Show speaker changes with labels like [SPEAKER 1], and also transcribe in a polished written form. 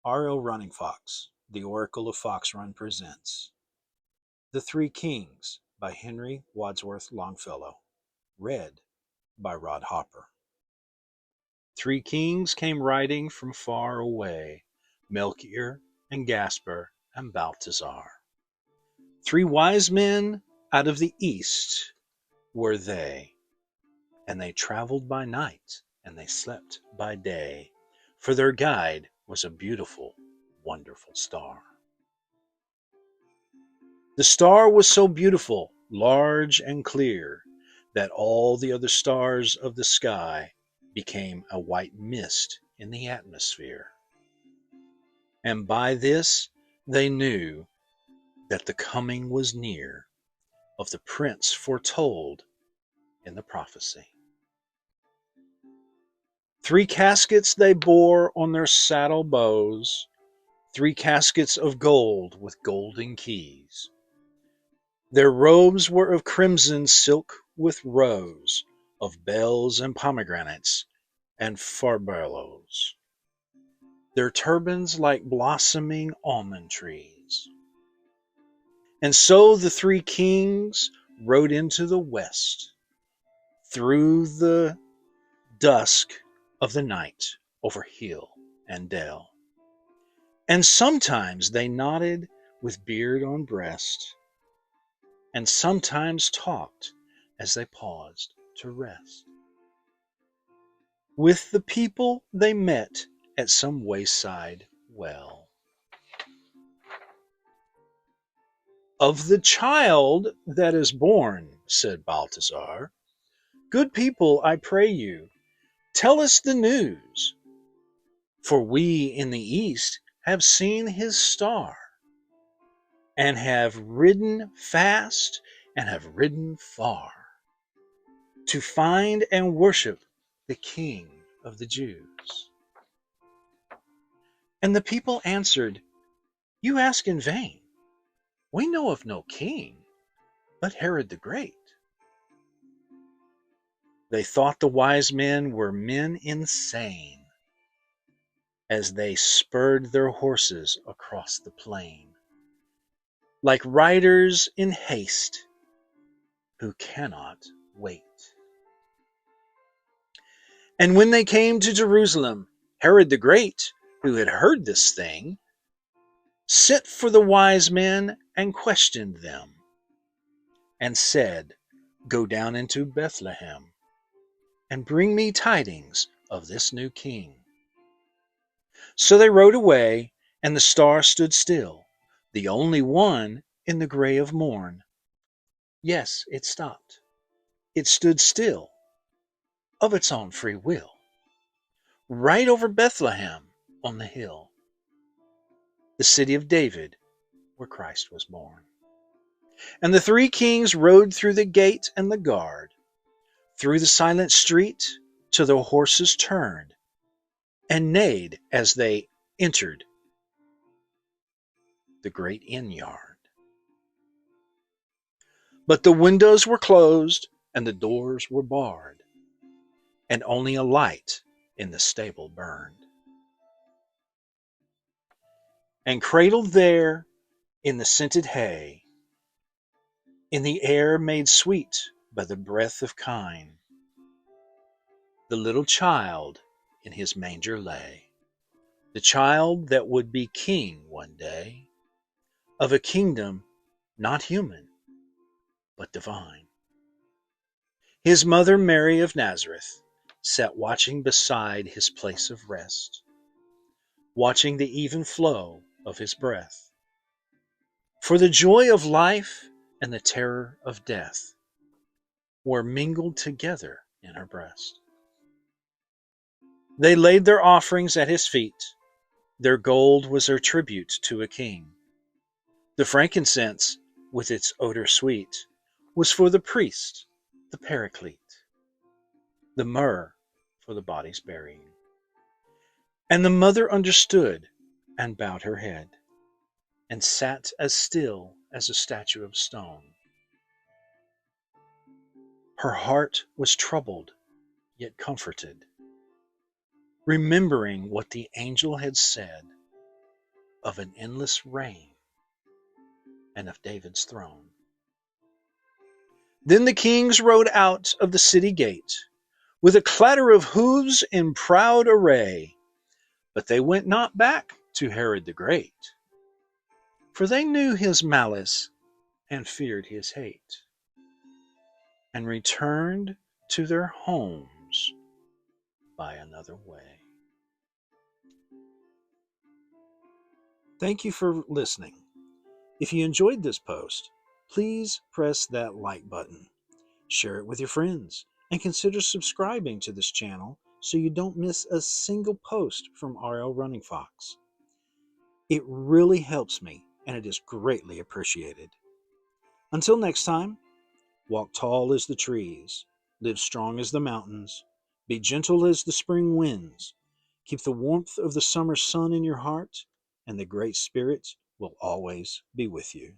[SPEAKER 1] R.L. RunningFox, The Oracle of Fox Run presents The Three Kings by Henry Wadsworth Longfellow. Read by Rod Hopper. Three kings came riding from far away, Melchior and Gaspar and Balthazar. Three wise men out of the east were they, and they traveled by night and they slept by day, for their guide was a beautiful, wonderful star. The star was so beautiful, large and clear, that all the other stars of the sky became a white mist in the atmosphere. And by this they knew that the coming was near of the prince foretold in the prophecy. Three caskets they bore on their saddle bows, three caskets of gold with golden keys. Their robes were of crimson silk with rose, of bells and pomegranates and furbelows. Their turbans like blossoming almond trees. And so the three kings rode into the west, through the dusk of the night, over hill and dell. And sometimes they nodded with beard on breast, and sometimes talked as they paused to rest. With the people they met at some wayside well. Of the child that is born, said Balthazar, good people, I pray you, tell us the news, for we in the east have seen his star, and have ridden fast and have ridden far, to find and worship the King of the Jews. And the people answered, you ask in vain. We know of no king but Herod the Great. They thought the wise men were men insane as they spurred their horses across the plain, like riders in haste who cannot wait. And when they came to Jerusalem, Herod the Great, who had heard this thing, sent for the wise men and questioned them, and said, go down into Bethlehem, and bring me tidings of this new king. So they rode away, and the star stood still, the only one in the gray of morn. Yes, it stopped. It stood still, of its own free will, right over Bethlehem on the hill, the city of David, where Christ was born. And the three kings rode through the gate and the guard, through the silent street, till their horses turned, and neighed as they entered the great inn yard. But the windows were closed, and the doors were barred, and only a light in the stable burned. And cradled there in the scented hay, in the air made sweet by the breath of kine, the little child in his manger lay, the child that would be king one day, of a kingdom not human, but divine. His mother Mary of Nazareth sat watching beside his place of rest, watching the even flow of his breath. For the joy of life and the terror of death were mingled together in her breast. They laid their offerings at his feet. Their gold was their tribute to a king. The frankincense, with its odor sweet, was for the priest, the paraclete, the myrrh for the body's burying. And the mother understood and bowed her head, and sat as still as a statue of stone. Her heart was troubled, yet comforted, remembering what the angel had said, of an endless reign and of David's throne. Then the kings rode out of the city gate with a clatter of hooves in proud array, but they went not back to Herod the Great, for they knew his malice and feared his hate, and returned to their homes by another way. Thank you for listening. If you enjoyed this post, please press that like button, share it with your friends, and consider subscribing to this channel so you don't miss a single post from RL Running Fox. It really helps me, and it is greatly appreciated. Until next time, walk tall as the trees, live strong as the mountains, be gentle as the spring winds, keep the warmth of the summer sun in your heart, and the Great Spirit will always be with you.